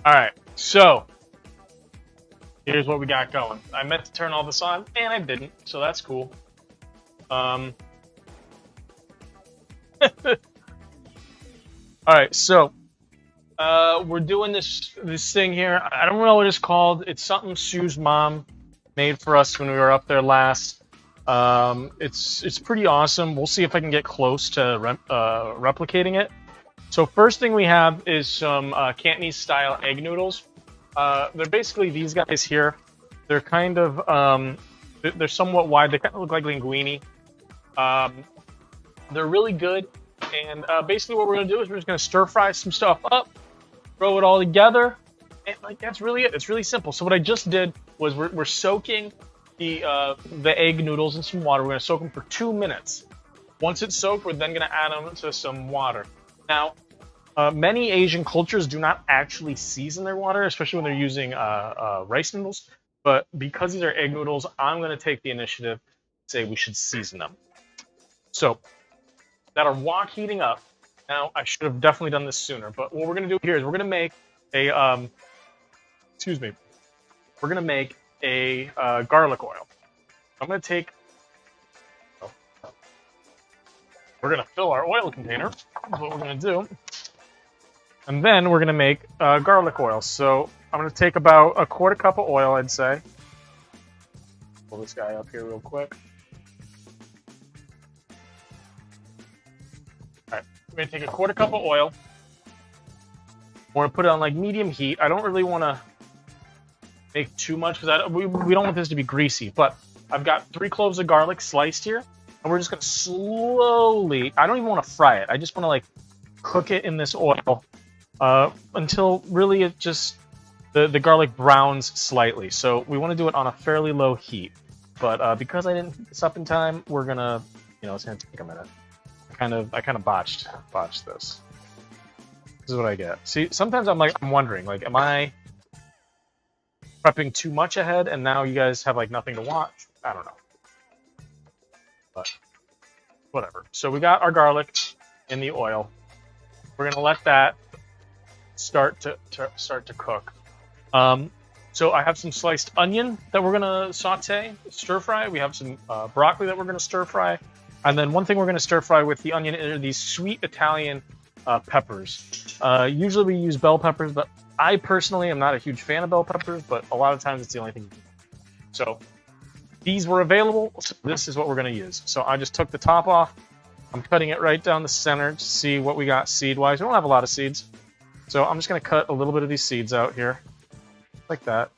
All right, so here's what we got going. I meant to turn all this on, and I didn't, so that's cool. Um, all right, so we're doing this thing here. I don't know what it's called. It's something Sue's mom made for us when we were up there last. It's pretty awesome. We'll see if I can get close to replicating it. So first thing we have is some Cantonese style egg noodles. They're basically these guys here. They're kind of they're somewhat wide. They kind of look like linguine. Um, they're really good. And basically what we're gonna do is we're just gonna stir fry some stuff up, throw it all together, and like that's really it. It's really simple. So what I just did was we're soaking the egg noodles in some water. We're gonna soak them for 2 minutes. Once it's soaked, we're then gonna add them to some water. Now, many Asian cultures do not actually season their water, especially when they're using rice noodles. But because these are egg noodles, I'm going to take the initiative and say we should season them. So, that are wok heating up. Now, I should have definitely done this sooner, but what we're going to do here is we're going to make a, excuse me, we're going to make a garlic oil. I'm going to take, we're going to fill our oil container. That's what we're going to do. And then we're going to make garlic oil. So I'm going to take about a quarter cup of oil, I'd say. Pull this guy up here real quick. All right, we're going to take a quarter cup of oil. We're going to put it on like medium heat. I don't really want to make too much because we don't want this to be greasy. But I've got 3 cloves of garlic sliced here. And we're just going to slowly, I don't even want to fry it. I just want to like cook it in this oil until really it just, the garlic browns slightly. So we want to do it on a fairly low heat. But because I didn't heat this up in time, we're going to, it's going to take a minute. I kind of botched this. This is what I get. See, sometimes I'm wondering, like, am I prepping too much ahead and now you guys have like nothing to watch? I don't know. But whatever. So we got our garlic in the oil. We're gonna let that start to cook. So I have some sliced onion that we're gonna saute, stir fry. We have some broccoli that we're gonna stir fry, and then one thing we're gonna stir fry with the onion are these sweet Italian peppers. Usually we use bell peppers, but I personally am not a huge fan of bell peppers. But a lot of times it's the only thing. So these were available. So this is what we're gonna use. So I just took the top off. I'm cutting it right down the center to see what we got seed-wise. We don't have a lot of seeds. So I'm just going to cut a little bit of these seeds out here. Like that.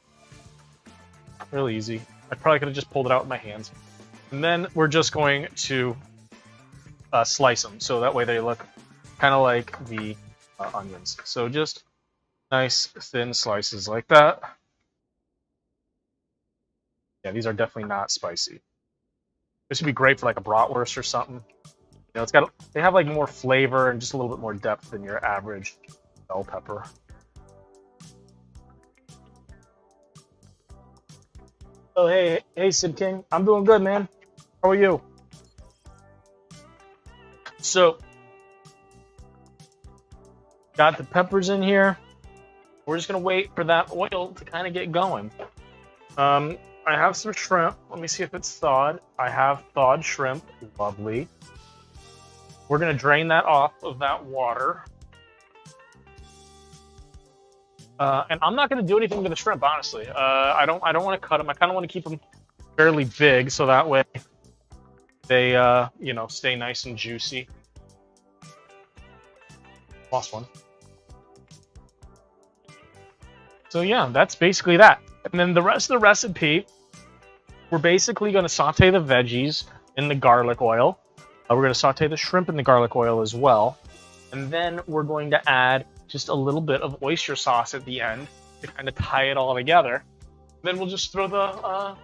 Really easy. I probably could have just pulled it out with my hands. And then we're just going to slice them. So that way they look kind of like the onions. So just nice thin slices like that. Yeah, these are definitely not spicy. This would be great for like a bratwurst or something. They have like more flavor and just a little bit more depth than your average bell pepper. Oh, hey, Sid King. I'm doing good, man. How are you? So, got the peppers in here. We're just gonna wait for that oil to kind of get going. I have some shrimp. Let me see if it's thawed. I have thawed shrimp. Lovely. We're going to drain that off of that water. And I'm not going to do anything to the shrimp, honestly. I don't want to cut them. I kind of want to keep them fairly big so that way they, stay nice and juicy. Lost one. So yeah, that's basically that. And then the rest of the recipe, we're basically going to saute the veggies in the garlic oil. We're going to saute the shrimp in the garlic oil as well. And then we're going to add just a little bit of oyster sauce at the end to kind of tie it all together. Then we'll just throw the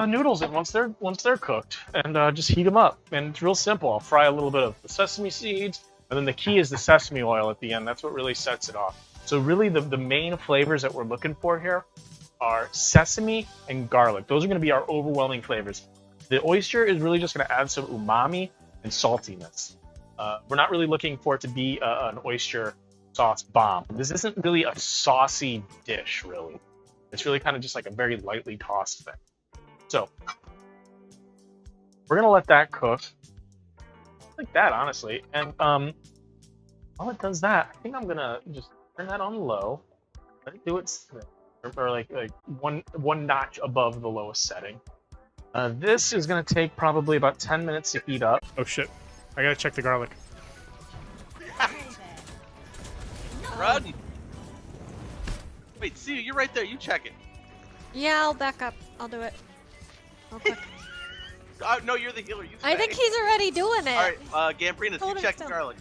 noodles in once they're cooked and just heat them up. And it's real simple. I'll fry a little bit of the sesame seeds, and then the key is the sesame oil at the end. That's what really sets it off. So really the main flavors that we're looking for here are sesame and garlic. Those are going to be our overwhelming flavors. The oyster is really just going to add some umami and saltiness. We're not really looking for it to be an oyster sauce bomb. This isn't really a saucy dish, really. It's really kind of just like a very lightly tossed thing. So we're gonna let that cook like that, honestly. And while it does that, I think I'm gonna just turn that on low. Let it do its thing, or like one notch above the lowest setting. This is gonna take probably about 10 minutes to heat up. Oh shit! I gotta check the garlic. Run! Wait, see, you're right there. You check it. Yeah, I'll back up. I'll do it. Real quick. No, you're the healer. You I think he's already doing it. All right, Gambrina, you check the garlic.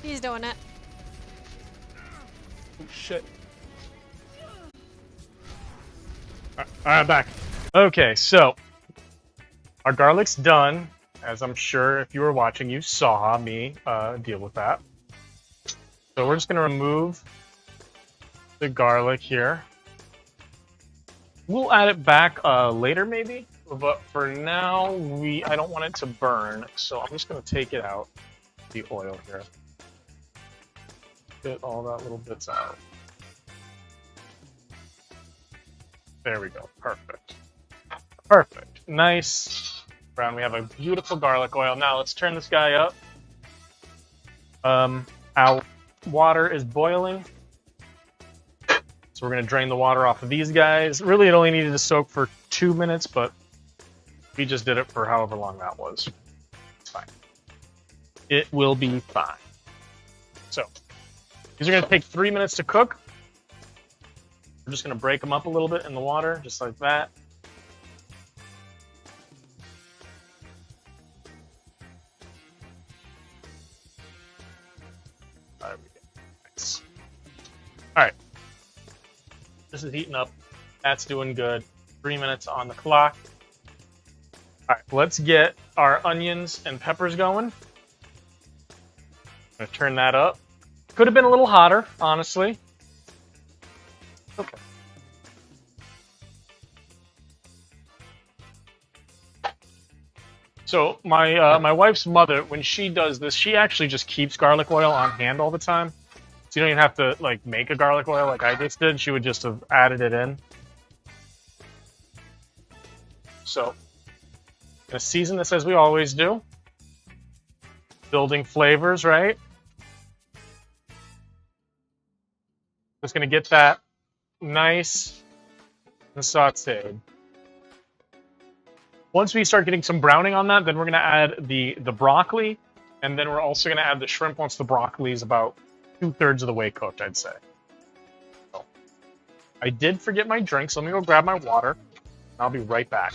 He's doing it. Oh, shit. Alright, I'm back. Okay, so our garlic's done. As I'm sure if you were watching, you saw me deal with that. So we're just going to remove the garlic here. We'll add it back later, maybe. But for now, I don't want it to burn. So I'm just going to take it out, the oil here. Get all that little bits out. There we go. Perfect. Perfect. Nice. Brown. We have a beautiful garlic oil. Now let's turn this guy up. Our water is boiling. So we're going to drain the water off of these guys. Really, it only needed to soak for 2 minutes, but we just did it for however long that was. It's fine. It will be fine. So these are going to take 3 minutes to cook. We're just going to break them up a little bit in the water, just like that. There we go. Nice. All right. This is heating up. That's doing good. 3 minutes on the clock. All right, let's get our onions and peppers going. I'm going to turn that up. Could have been a little hotter, honestly. Okay. So my wife's mother, when she does this, she actually just keeps garlic oil on hand all the time. So you don't even have to like make a garlic oil like I just did. She would just have added it in. So I'm gonna season this as we always do. Building flavors, right? Just gonna get that nice and sauteed. Once we start getting some browning on that, then we're gonna add the broccoli, and then we're also gonna add the shrimp once the broccoli is about 2/3 of the way cooked, I'd say. So, I did forget my drink, so let me go grab my water. I'll be right back.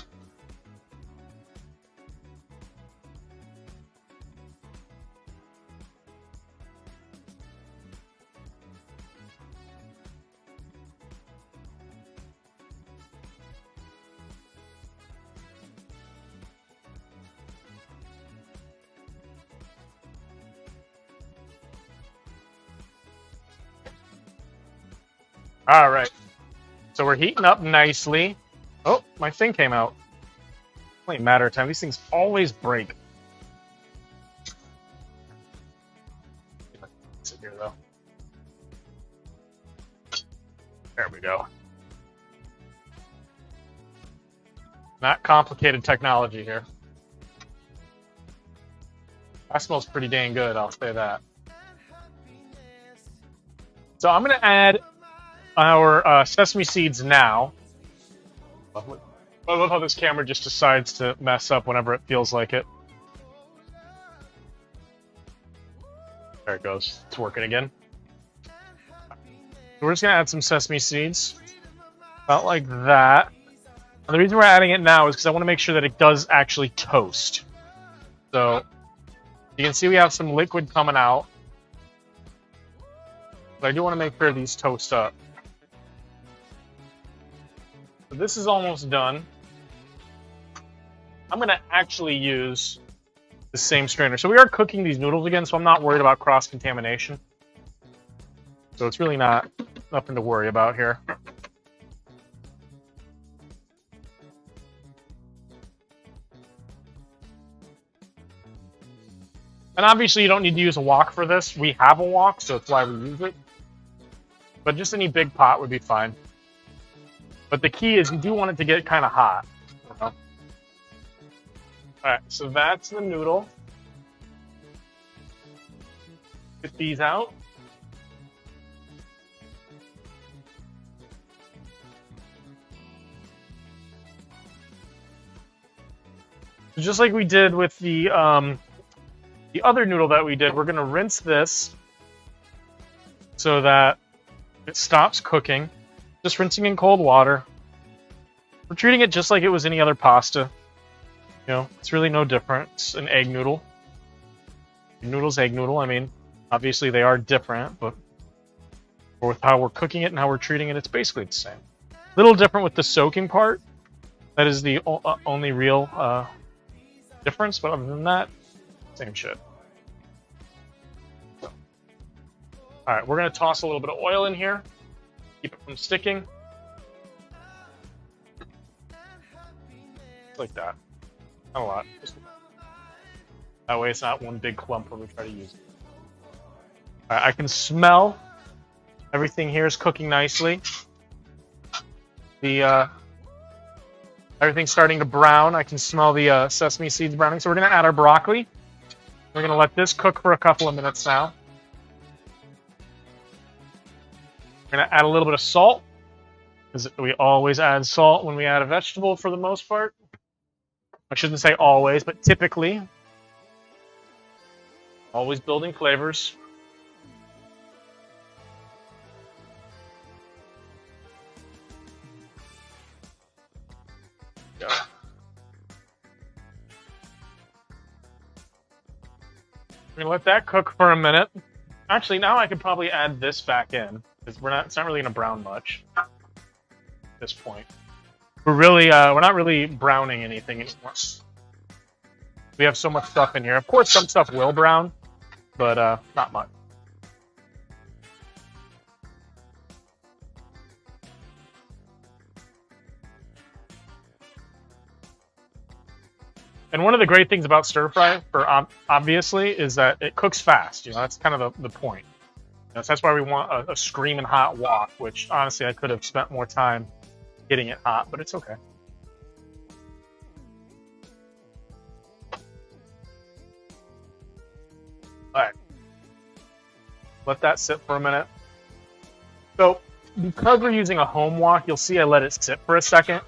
All right, so we're heating up nicely. Oh, my thing came out. Only a matter of time. These things always break. Sit here though. There we go. Not complicated technology here. That smells pretty dang good, I'll say that. So I'm gonna add our sesame seeds now. I love how this camera just decides to mess up whenever it feels like it. There it goes. It's working again. So we're just going to add some sesame seeds. About like that. And the reason we're adding it now is because I want to make sure that it does actually toast. So you can see we have some liquid coming out. But I do want to make sure these toast up. So this is almost done. I'm going to actually use the same strainer. So we are cooking these noodles again, so I'm not worried about cross-contamination. So it's really nothing to worry about here. And obviously you don't need to use a wok for this. We have a wok, so that's why we use it. But just any big pot would be fine. But the key is you do want it to get kind of hot. You know? Alright, so that's the noodle. Get these out. Just like we did with the other noodle that we did, we're going to rinse this so that it stops cooking. Just rinsing in cold water. We're treating it just like it was any other pasta. You know, it's really no different. It's an egg noodle. Noodle's egg noodle. I mean, obviously they are different, but with how we're cooking it and how we're treating it, it's basically the same. A little different with the soaking part. That is the only real difference, but other than that, same shit. Alright, we're going to toss a little bit of oil in here. Keep it from sticking. Like that. Not a lot. Just that way it's not one big clump when we try to use it. Alright, I can smell everything here is cooking nicely. The everything's starting to brown. I can smell the sesame seeds browning. So we're going to add our broccoli. We're going to let this cook for a couple of minutes now. We're going to add a little bit of salt, because we always add salt when we add a vegetable for the most part. I shouldn't say always, but typically. Always building flavors. Go. We're gonna let that cook for a minute. Actually, now I could probably add this back in, because it's not really gonna brown much at this point. We're not really browning anything anymore. We have so much stuff in here. Of course, some stuff will brown, but not much. And one of the great things about stir fry, obviously, is that it cooks fast. You know, that's kind of the point. You know, so that's why we want a screaming hot wok, which honestly I could have spent more time getting it hot, but it's okay. Alright. Let that sit for a minute. So, because we're using a home wok, you'll see I let it sit for a second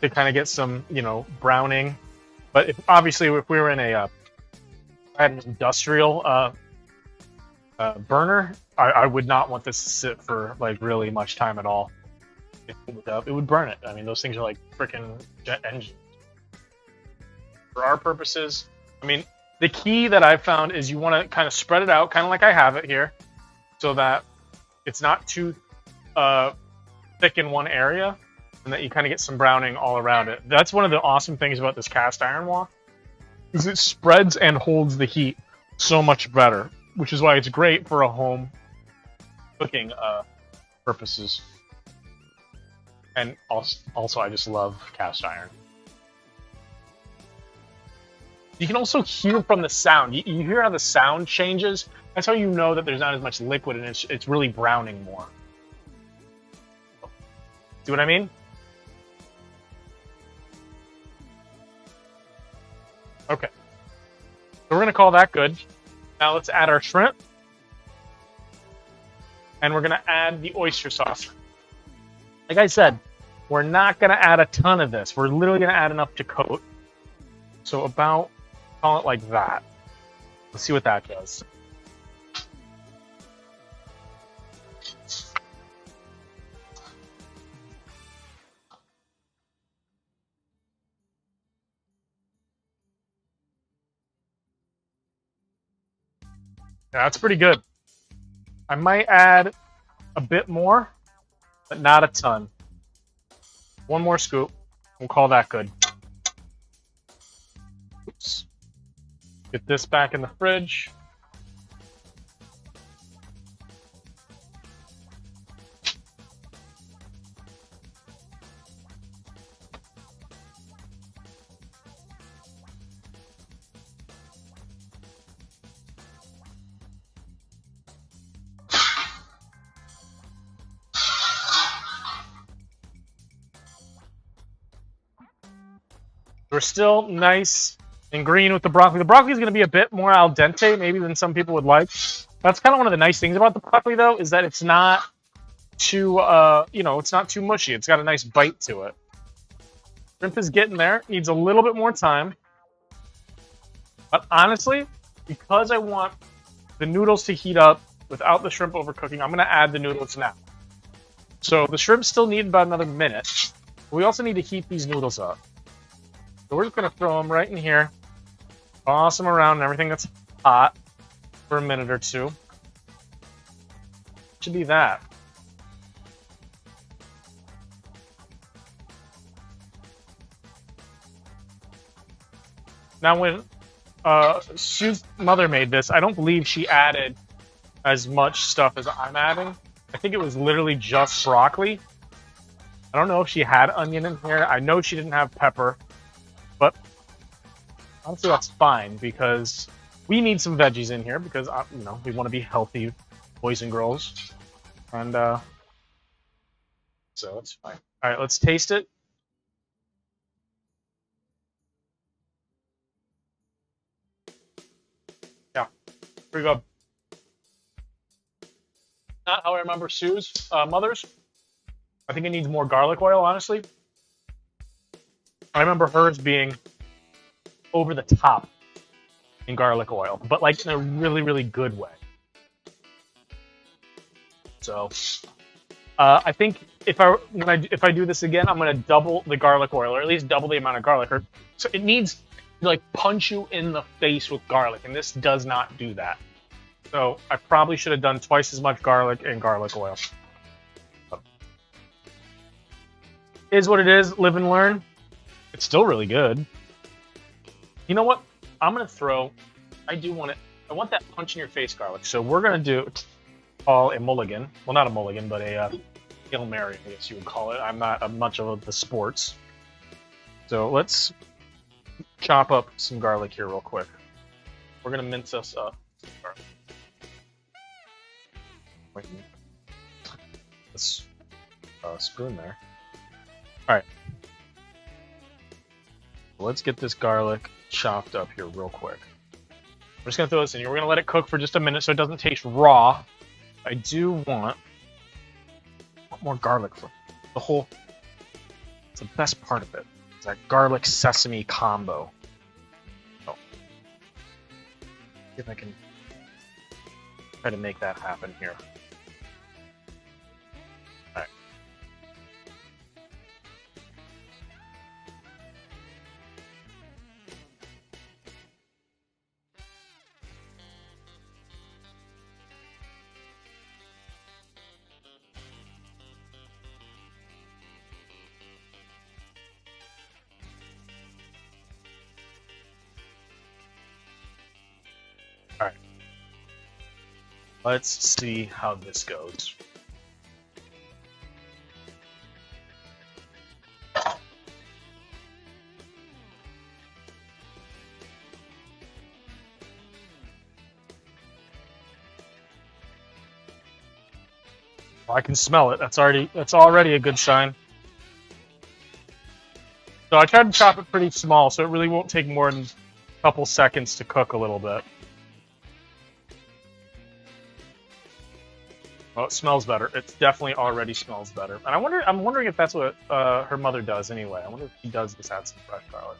to kind of get some, you know, browning. But obviously, if we were in I had an industrial burner, I would not want this to sit for like really much time at all. It would burn it. I mean, those things are like freaking jet engines. For our purposes, I mean, the key that I've found is you want to kind of spread it out, kind of like I have it here, so that it's not too thick in one area, and that you kind of get some browning all around it. That's one of the awesome things about this cast iron wok, is it spreads and holds the heat so much better, which is why it's great for a home cooking purposes. And also, I just love cast iron. You can also hear from the sound. You hear how the sound changes. That's how you know that there's not as much liquid and it's really browning more. See what I mean? Okay. So we're going to call that good. Now let's add our shrimp. And we're going to add the oyster sauce. Like I said, we're not going to add a ton of this. We're literally going to add enough to coat. So about, call it like that. Let's see what that does. Yeah, that's pretty good. I might add a bit more, but not a ton. One more scoop. We'll call that good. Oops. Get this back in the fridge. still nice and green with the broccoli. The broccoli is going to be a bit more al dente maybe than some people would like. That's kind of one of the nice things about the broccoli, though, is that it's not too, it's not too mushy. It's got a nice bite to it. Shrimp is getting there. Needs a little bit more time. But honestly, because I want the noodles to heat up without the shrimp overcooking, I'm going to add the noodles now. So the shrimp still need about another minute. But we also need to heat these noodles up. So we're just going to throw them right in here. Toss them around and everything that's hot for a minute or two. Should be that. Now when Sue's mother made this, I don't believe she added as much stuff as I'm adding. I think it was literally just broccoli. I don't know if she had onion in here. I know she didn't have pepper. But honestly, that's fine because we need some veggies in here because, we want to be healthy boys and girls. And so it's fine. All right, let's taste it. Yeah, pretty good. Not how I remember Sue's mother's. I think it needs more garlic oil, honestly. I remember hers being over the top in garlic oil, but like in a really, really good way. So, I think if I do this again, I'm gonna double the garlic oil, or at least double the amount of garlic. So it needs to like punch you in the face with garlic, and this does not do that. So I probably should have done twice as much garlic and garlic oil. Is what it is. Live and learn. It's still really good. You know what? I'm gonna throw. I want that punch in your face garlic. So we're gonna do a mulligan. Well, not a mulligan, but a Hail Mary, I guess you would call it. I'm not much of the sports. So let's chop up some garlic here real quick. We're gonna mince us up. Wait, this spoon there. All right. Let's get this garlic chopped up here real quick. We're just gonna throw this in here. We're gonna let it cook for just a minute so it doesn't taste raw. I do want more garlic for the whole. It's the best part of it. It's that garlic sesame combo. Oh. See if I can try to make that happen here. All right. All right. Let's see how this goes. I can smell it. That's already a good sign. So I tried to chop it pretty small, so it really won't take more than a couple seconds to cook a little bit. Oh, it smells better. It definitely already smells better. And I'm wondering if that's what her mother does anyway. I wonder if she does just add some fresh garlic.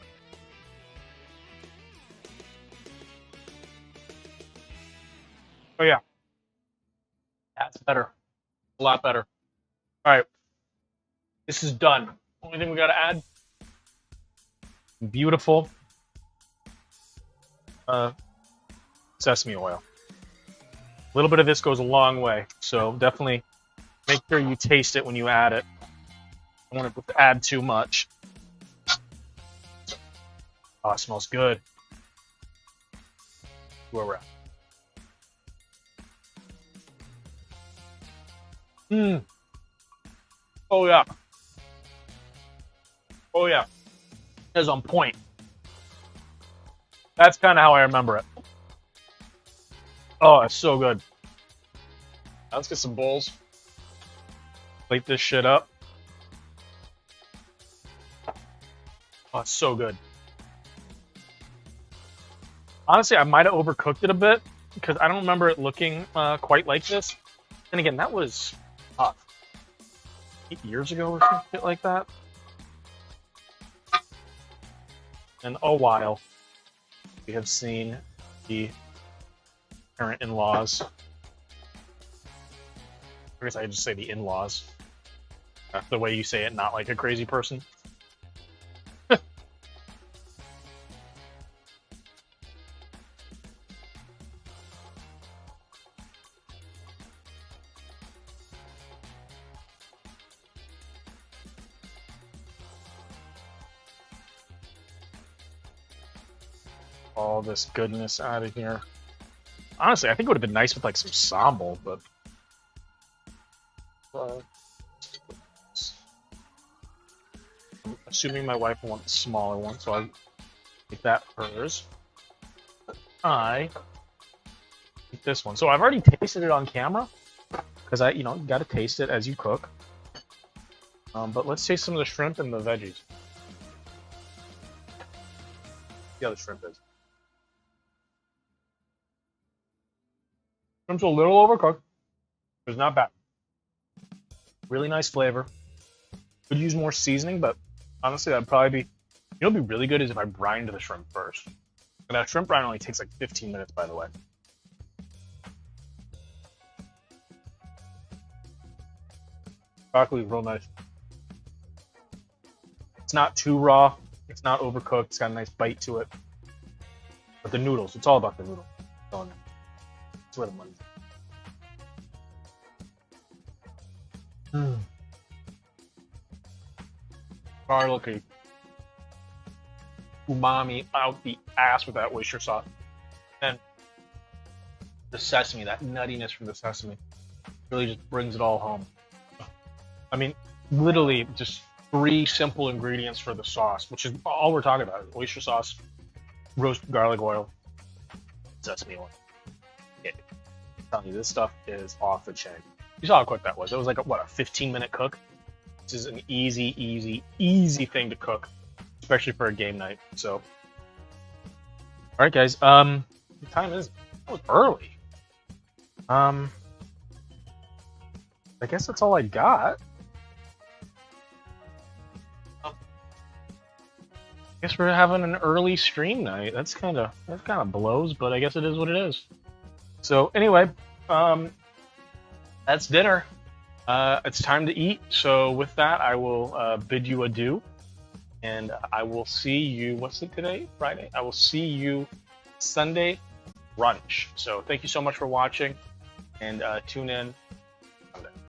Oh yeah. That's better. A lot better. All right. This is done. Only thing we got to add. Beautiful sesame oil. A little bit of this goes a long way, so definitely make sure you taste it when you add it. I don't want to add too much. Oh, it smells good. Where we're at. Oh yeah. Oh yeah. It is on point. That's kind of how I remember it. Oh, it's so good. Now let's get some bowls. Plate this shit up. Oh, it's so good. Honestly, I might have overcooked it a bit because I don't remember it looking quite like this. And again, that was 8 years ago or some shit like that. And a while, we have seen the parent in-laws. I guess I just say the in-laws. The way you say it, not like a crazy person. All this goodness out of here. Honestly, I think it would have been nice with like some sambal, but I'm assuming my wife will want the smaller one, so I'll make that hers. I take this one. So I've already tasted it on camera because you got to taste it as you cook. But let's taste some of the shrimp and the veggies. See how the shrimp is. Shrimp's a little overcooked. It's not bad. Really nice flavor. Could use more seasoning, but honestly, that'd probably be. It'd be really good is if I brined the shrimp first. And that shrimp brine only takes like 15 minutes, by the way. Broccoli is real nice. It's not too raw. It's not overcooked. It's got a nice bite to it. But the noodles, it's all about the noodle. That's where the money's at. Garlicky. Umami out the ass with that oyster sauce. And the sesame, that nuttiness from the sesame, really just brings it all home. I mean, literally just 3 simple ingredients for the sauce, which is all we're talking about. Oyster sauce, roasted garlic oil, sesame oil. I'm telling you, this stuff is off the chain. You saw how quick that was. It was like a 15-minute cook. This is an easy thing to cook, especially for a game night. So, all right, guys. The time is early. I guess that's all I got. I guess we're having an early stream night. That kind of blows, but I guess it is what it is. So anyway, that's dinner. It's time to eat. So with that, I will bid you adieu, and I will see you. What's it today? Friday. I will see you Sunday brunch. So thank you so much for watching, and tune in